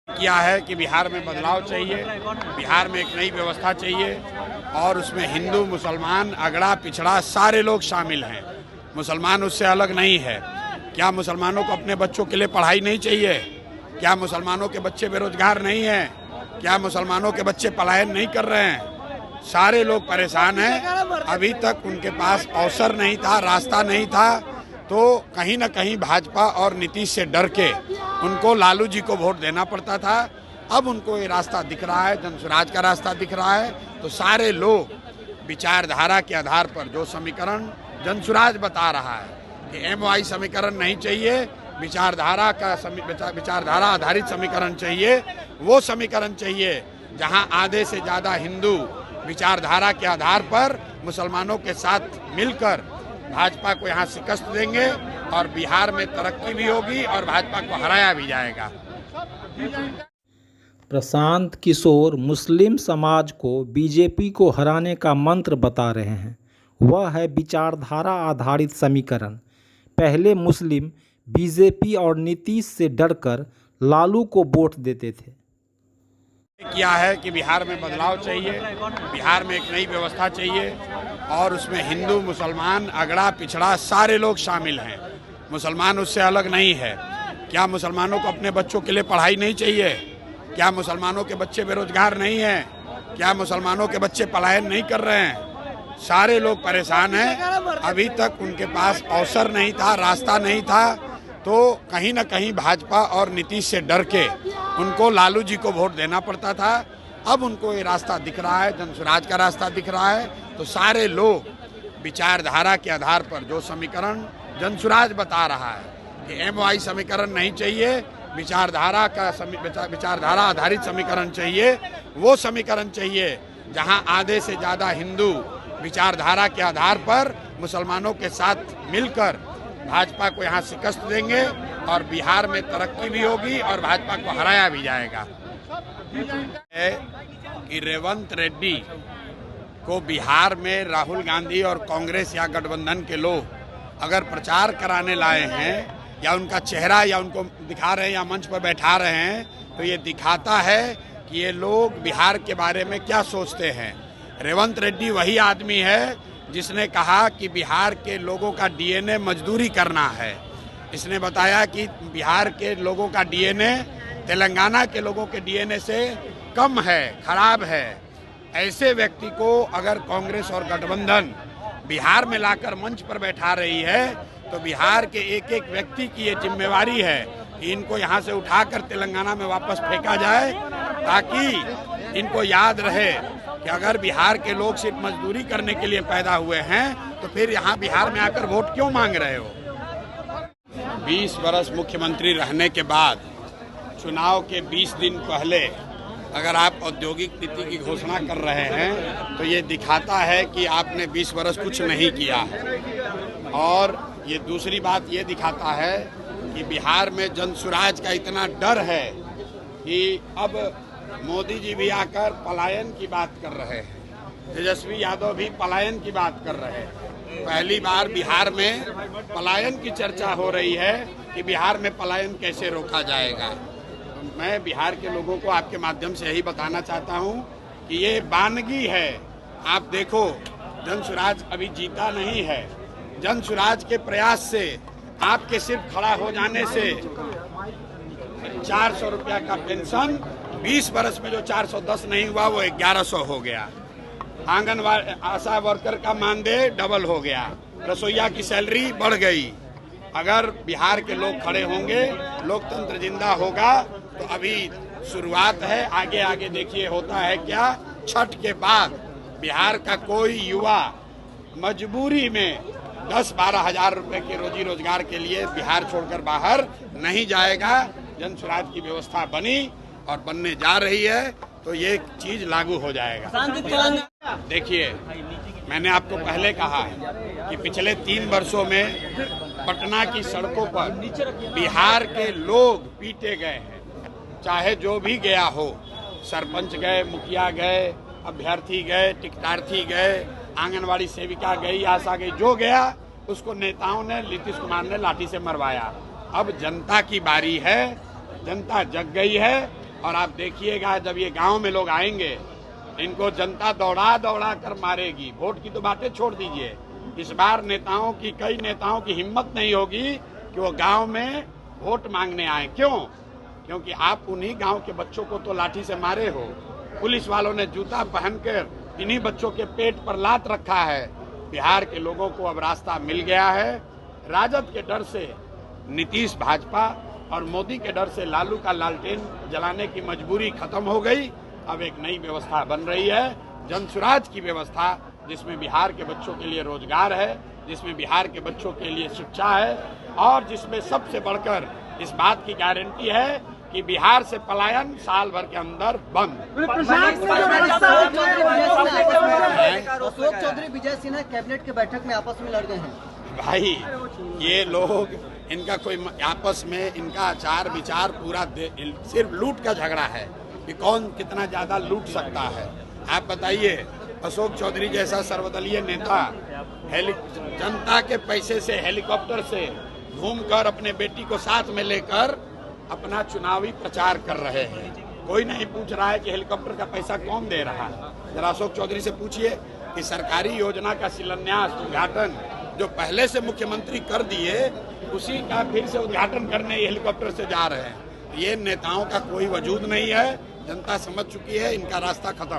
किया है कि बिहार में बदलाव चाहिए, बिहार में एक नई व्यवस्था चाहिए और उसमें हिंदू, मुसलमान, अगड़ा पिछड़ा सारे लोग शामिल हैं। मुसलमान उससे अलग नहीं है। क्या मुसलमानों को अपने बच्चों के लिए पढ़ाई नहीं चाहिए? क्या मुसलमानों के बच्चे बेरोजगार नहीं हैं? क्या मुसलमानों के बच्चे पलायन नहीं कर रहे हैं? सारे लोग परेशान हैं। अभी तक उनके पास अवसर नहीं था, रास्ता नहीं था, तो कहीं ना कहीं भाजपा और नीतीश से डर के उनको लालू जी को वोट देना पड़ता था। अब उनको ये रास्ता दिख रहा है, जनसुराज का रास्ता दिख रहा है, तो सारे लोग विचारधारा के आधार पर जो समीकरण जनसुराज बता रहा है कि MOI समीकरण नहीं चाहिए, विचारधारा आधारित समीकरण चाहिए, वो समीकरण चाहिए जहां आधे से ज़्यादा हिंदू विचारधारा के आधार पर मुसलमानों के साथ मिलकर भाजपा को यहाँ शिकस्त देंगे और बिहार में तरक्की भी होगी और भाजपा को हराया भी जाएगा। प्रशांत किशोर मुस्लिम समाज को बीजेपी को हराने का मंत्र बता रहे हैं। वह है विचारधारा आधारित समीकरण। पहले मुस्लिम बीजेपी और नीतीश से डरकर लालू को वोट देते थे। किया है कि बिहार में बदलाव चाहिए, बिहार में एक नई व्यवस्था चाहिए और उसमें हिंदू, मुसलमान, अगड़ा पिछड़ा सारे लोग शामिल हैं। मुसलमान उससे अलग नहीं है। क्या मुसलमानों को अपने बच्चों के लिए पढ़ाई नहीं चाहिए? क्या मुसलमानों के बच्चे बेरोजगार नहीं हैं? क्या मुसलमानों के बच्चे पलायन नहीं कर रहे हैं? सारे लोग परेशान हैं। अभी तक उनके पास अवसर नहीं था, रास्ता नहीं था, तो कहीं ना कहीं भाजपा और नीतीश से डर के उनको लालू जी को वोट देना पड़ता था। अब उनको ये रास्ता दिख रहा है, जनसुराज का रास्ता दिख रहा है, तो सारे लोग विचारधारा के आधार पर जो समीकरण जनसुराज बता रहा है कि MOI समीकरण नहीं चाहिए, विचारधारा आधारित समीकरण चाहिए, वो समीकरण चाहिए जहां आधे से ज़्यादा हिंदू विचारधारा के आधार पर मुसलमानों के साथ मिलकर भाजपा को यहाँ शिकस्त देंगे और बिहार में तरक्की भी होगी और भाजपा को हराया भी जाएगा। कि रेवंत रेड्डी को बिहार में राहुल गांधी और कांग्रेस या गठबंधन के लोग अगर प्रचार कराने लाए हैं या उनका चेहरा या उनको दिखा रहे हैं या मंच पर बैठा रहे हैं, तो ये दिखाता है कि ये लोग बिहार के बारे में क्या सोचते हैं। रेवंत रेड्डी वही आदमी है जिसने कहा कि बिहार के लोगों का DNA मजदूरी करना है। इसने बताया कि बिहार के लोगों का DNA तेलंगाना के लोगों के DNA से कम है, खराब है। ऐसे व्यक्ति को अगर कांग्रेस और गठबंधन बिहार में लाकर मंच पर बैठा रही है, तो बिहार के एक एक व्यक्ति की ये जिम्मेवारी है कि इनको यहाँ से उठाकर तेलंगाना में वापस फेंका जाए, ताकि इनको याद रहे कि अगर बिहार के लोग सिर्फ मजदूरी करने के लिए पैदा हुए हैं, तो फिर यहाँ बिहार में आकर वोट क्यों मांग रहे हो। 20 वर्ष मुख्यमंत्री रहने के बाद चुनाव के 20 दिन पहले अगर आप औद्योगिक नीति की घोषणा कर रहे हैं, तो ये दिखाता है कि आपने 20 वर्ष कुछ नहीं किया है। और ये दूसरी बात ये दिखाता है कि बिहार में जनसुराज का इतना डर है कि अब मोदी जी भी आकर पलायन की बात कर रहे हैं, तेजस्वी यादव भी पलायन की बात कर रहे हैं। पहली बार बिहार में पलायन की चर्चा हो रही है कि बिहार में पलायन कैसे रोका जाएगा। तो मैं बिहार के लोगों को आपके माध्यम से यही बताना चाहता हूं कि ये बानगी है। आप देखो, जनसुराज अभी जीता नहीं है। जनसुराज के प्रयास से, आपके सिर्फ खड़ा हो जाने से 400 रुपया का पेंशन 20 वर्ष में जो 410 नहीं हुआ वो 1100 हो गया। आंगनवाड़ी आशा वर्कर का मानदेय डबल हो गया। रसोईया की सैलरी बढ़ गई। अगर बिहार के लोग खड़े होंगे, लोकतंत्र जिंदा होगा। तो अभी शुरुआत है, आगे आगे देखिए होता है क्या। छठ के बाद बिहार का कोई युवा मजबूरी में 10-12 हजार रुपए के रोजी रोजगार के लिए बिहार छोड़कर बाहर नहीं जाएगा। जनसुराज की व्यवस्था बनी और बनने जा रही है, तो ये चीज लागू हो जाएगा। देखिए, मैंने आपको पहले कहा है कि पिछले 3 वर्षों में पटना की सड़कों पर बिहार के लोग पीटे गए हैं। चाहे जो भी गया हो, सरपंच गए, मुखिया गए, अभ्यर्थी गए, टिकटार्थी गए, आंगनवाड़ी सेविका गई, आशा गई, जो गया उसको नेताओं ने, नीतीश कुमार ने लाठी से मरवाया। अब जनता की बारी है, जनता जग गई है और आप देखिएगा जब ये गांव में लोग आएंगे, इनको जनता दौड़ा दौड़ा कर मारेगी। वोट की तो बातें छोड़ दीजिए, इस बार कई नेताओं की हिम्मत नहीं होगी कि वो गांव में वोट मांगने आए। क्यों? क्योंकि आप उन्हीं गांव के बच्चों को तो लाठी से मारे हो। पुलिस वालों ने जूता पहनकर इन्हीं बच्चों के पेट पर लात रखा है। बिहार के लोगों को अब रास्ता मिल गया है। राजद के डर से नीतीश भाजपा और मोदी के डर से लालू का लालटेन जलाने की मजबूरी खत्म हो गई। अब एक नई व्यवस्था बन रही है, जनसुराज की व्यवस्था, जिसमें बिहार के बच्चों के लिए रोजगार है, जिसमें बिहार के बच्चों के लिए शिक्षा है और जिसमें सबसे बढ़कर इस बात की गारंटी है कि बिहार से पलायन साल भर के अंदर बंद। अशोक चौधरी विजय सिन्हा कैबिनेट के बैठक में आपस में लड़ गए हैं। भाई ये लोग, इनका कोई आपस में इनका आचार विचार पूरा सिर्फ लूट का झगड़ा है कि कौन कितना ज्यादा लूट सकता है। आप बताइए, अशोक चौधरी जैसा सर्वदलीय नेता जनता के पैसे से हेलीकॉप्टर से घूमकर अपने बेटी को साथ में लेकर अपना चुनावी प्रचार कर रहे हैं। कोई नहीं पूछ रहा है कि हेलीकॉप्टर का पैसा कौन दे रहा है। जरा अशोक चौधरी से पूछिए कि सरकारी योजना का शिलान्यास उद्घाटन जो पहले से मुख्यमंत्री कर दिए, उसी का फिर से उद्घाटन करने हेलीकॉप्टर से जा रहे हैं। ये नेताओं का कोई वजूद नहीं है। जनता समझ चुकी है, इनका रास्ता खत्म।